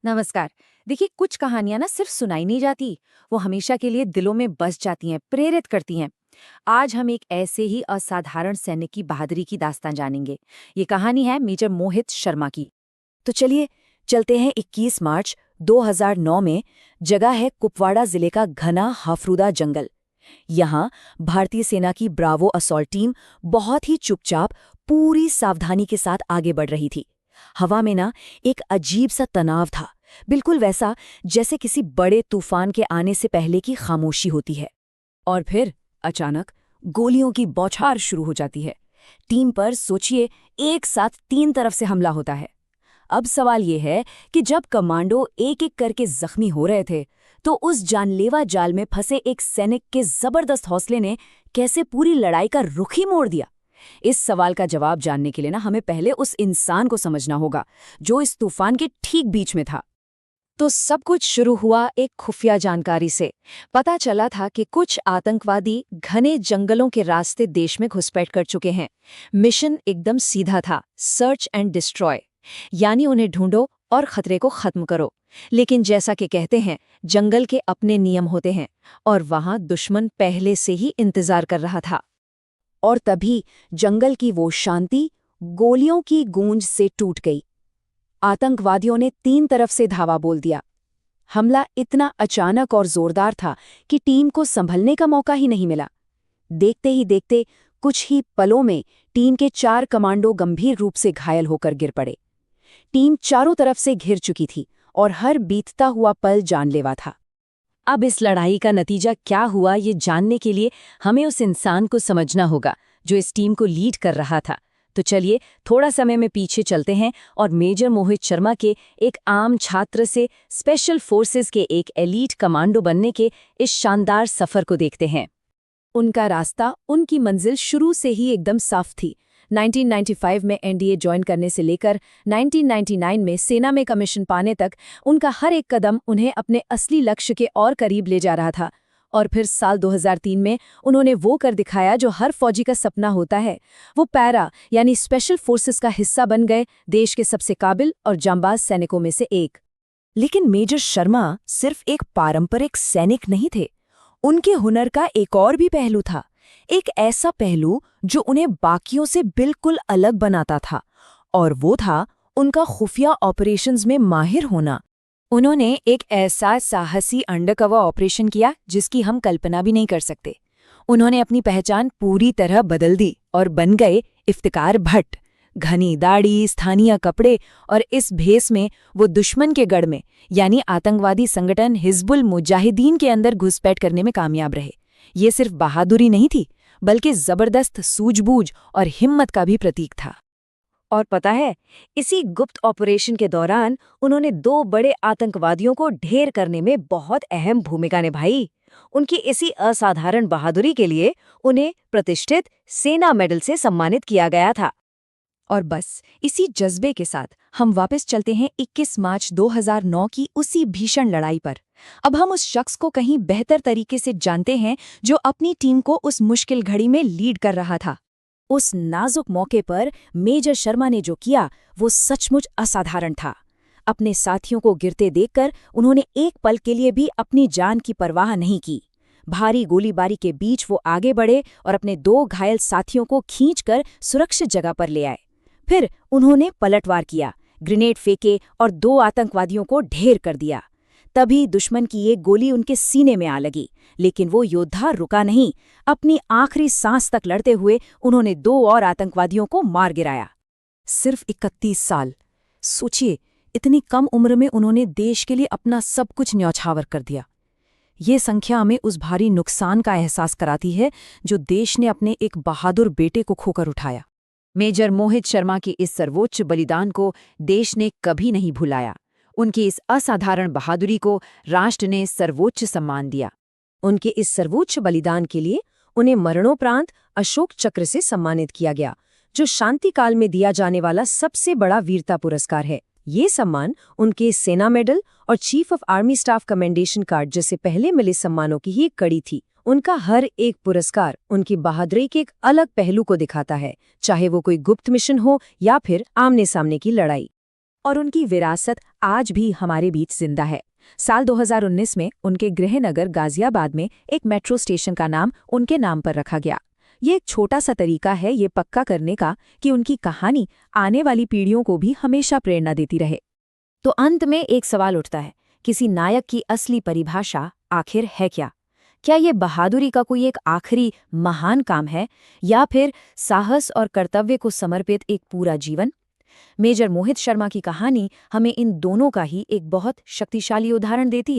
नमस्कार। देखिए, कुछ कहानियां ना सिर्फ सुनाई नहीं जाती, वो हमेशा के लिए दिलों में बस जाती हैं, प्रेरित करती हैं। आज हम एक ऐसे ही असाधारण सैनिक की बहादुरी की दास्तान जानेंगे। ये कहानी है मेजर मोहित शर्मा की। तो चलिए चलते हैं 21 मार्च 2009 में। जगह है कुपवाड़ा जिले का घना हाफरूदा जंगल। यहाँ भारतीय सेना की ब्रावो असॉल्ट टीम बहुत ही चुपचाप, पूरी सावधानी के साथ आगे बढ़ रही थी। हवा में ना एक अजीब सा तनाव था, बिल्कुल वैसा जैसे किसी बड़े तूफान के आने से पहले की खामोशी होती है। और फिर अचानक गोलियों की बौछार शुरू हो जाती है। टीम पर सोचिए, एक साथ 3 तरफ से हमला होता है। अब सवाल ये है कि जब कमांडो एक एक करके जख्मी हो रहे थे, तो उस जानलेवा जाल में फंसे एक सैनिक के जबरदस्त हौसले ने कैसे पूरी लड़ाई का रुख ही मोड़ दिया। इस सवाल का जवाब जानने के लिए ना हमें पहले उस इंसान को समझना होगा जो इस तूफान के ठीक बीच में था। तो सब कुछ शुरू हुआ एक खुफिया जानकारी से। पता चला था कि कुछ आतंकवादी घने जंगलों के रास्ते देश में घुसपैठ कर चुके हैं। मिशन एकदम सीधा था, सर्च एंड डिस्ट्रॉय, यानी उन्हें ढूंढो और खतरे को खत्म करो। लेकिन जैसा कि कहते हैं, जंगल के अपने नियम होते हैं, और वहां दुश्मन पहले से ही इंतजार कर रहा था। और तभी जंगल की वो शांति गोलियों की गूंज से टूट गई। आतंकवादियों ने 3 तरफ से धावा बोल दिया। हमला इतना अचानक और जोरदार था कि टीम को संभलने का मौका ही नहीं मिला। देखते ही देखते कुछ ही पलों में टीम के 4 कमांडो गंभीर रूप से घायल होकर गिर पड़े। टीम चारों तरफ से घिर चुकी थी और हर बीतता हुआ पल जानलेवा था। अब इस लड़ाई का नतीजा क्या हुआ, ये जानने के लिए हमें उस इंसान को समझना होगा जो इस टीम को लीड कर रहा था। तो चलिए थोड़ा समय में पीछे चलते हैं और मेजर मोहित शर्मा के एक आम छात्र से स्पेशल फोर्सेस के एक एलीट कमांडो बनने के इस शानदार सफर को देखते हैं। उनका रास्ता, उनकी मंजिल शुरू से ही एकदम साफ थी। 1995 में एनडीए ज्वाइन करने से लेकर 1999 में सेना में कमीशन पाने तक उनका हर एक कदम उन्हें अपने असली लक्ष्य के और करीब ले जा रहा था। और फिर साल 2003 में उन्होंने वो कर दिखाया जो हर फौजी का सपना होता है। वो पैरा यानी स्पेशल फोर्सेस का हिस्सा बन गए, देश के सबसे काबिल और जांबाज सैनिकों में से एक। लेकिन मेजर शर्मा सिर्फ एक पारंपरिक सैनिक नहीं थे। उनके हुनर का एक और भी पहलू था, एक ऐसा पहलू जो उन्हें बाकियों से बिल्कुल अलग बनाता था, और वो था उनका खुफिया ऑपरेशंस में माहिर होना। उन्होंने एक ऐसा साहसी अंडरकवर ऑपरेशन किया जिसकी हम कल्पना भी नहीं कर सकते। उन्होंने अपनी पहचान पूरी तरह बदल दी और बन गए इफ्तिकार भट्ट। घनी दाढ़ी, स्थानीय कपड़े और इस भेस में वो दुश्मन के गढ़ में यानी आतंकवादी संगठन हिजबुल मुजाहिदीन के अंदर घुसपैठ करने में कामयाब रहे। ये सिर्फ बहादुरी नहीं थी, बल्कि जबरदस्त सूझबूझ और हिम्मत का भी प्रतीक था। और पता है, इसी गुप्त ऑपरेशन के दौरान उन्होंने 2 बड़े आतंकवादियों को ढेर करने में बहुत अहम भूमिका निभाई। उनकी इसी असाधारण बहादुरी के लिए उन्हें प्रतिष्ठित सेना मेडल से सम्मानित किया गया था। और बस इसी जज्बे के साथ हम वापस चलते हैं 21 मार्च 2009 की उसी भीषण लड़ाई पर। अब हम उस शख्स को कहीं बेहतर तरीके से जानते हैं जो अपनी टीम को उस मुश्किल घड़ी में लीड कर रहा था। उस नाजुक मौके पर मेजर शर्मा ने जो किया वो सचमुच असाधारण था। अपने साथियों को गिरते देखकर उन्होंने एक पल के लिए भी अपनी जान की परवाह नहीं की। भारी गोलीबारी के बीच वो आगे बढ़े और अपने 2 घायल साथियों को खींचकर सुरक्षित जगह पर ले आए। फिर उन्होंने पलटवार किया, ग्रेनेड फेंके और 2 आतंकवादियों को ढेर कर दिया। तभी दुश्मन की एक गोली उनके सीने में आ लगी, लेकिन वो योद्धा रुका नहीं। अपनी आखिरी सांस तक लड़ते हुए उन्होंने 2 और आतंकवादियों को मार गिराया। सिर्फ 31 साल, सोचिए, इतनी कम उम्र में उन्होंने देश के लिए अपना सब कुछ न्यौछावर कर दिया। ये संख्या हमें उस भारी नुकसान का एहसास कराती है जो देश ने अपने एक बहादुर बेटे को खोकर उठाया। मेजर मोहित शर्मा के इस सर्वोच्च बलिदान को देश ने कभी नहीं भुलाया। उनकी इस असाधारण बहादुरी को राष्ट्र ने सर्वोच्च सम्मान दिया। उनके इस सर्वोच्च बलिदान के लिए उन्हें मरणोपरांत अशोक चक्र से सम्मानित किया गया, जो शांति काल में दिया जाने वाला सबसे बड़ा वीरता पुरस्कार है। ये सम्मान उनके सेना मेडल और chief of army staff commendation card जैसे पहले मिले सम्मानों की ही एक कड़ी थी। उनका हर एक पुरस्कार उनकी बहादुरी के एक अलग पहलू को दिखाता है, चाहे वो कोई गुप्त मिशन हो या फिर आमने सामने की लड़ाई। और उनकी विरासत आज भी हमारे बीच जिंदा है। साल 2019 में उनके गृहनगर गाजियाबाद में एक मेट्रो स्टेशन का नाम उनके नाम पर रखा गया। ये एक छोटा सा तरीका है ये पक्का करने का कि उनकी कहानी आने वाली पीढ़ियों को भी हमेशा प्रेरणा देती रहे। तो अंत में एक सवाल उठता है, किसी नायक की असली परिभाषा आखिर है क्या? क्या ये बहादुरी का कोई एक आखिरी महान काम है, या फिर साहस और कर्तव्य को समर्पित एक पूरा जीवन? मेजर मोहित शर्मा की कहानी हमें इन दोनों का ही एक बहुत शक्तिशाली उदाहरण देती है।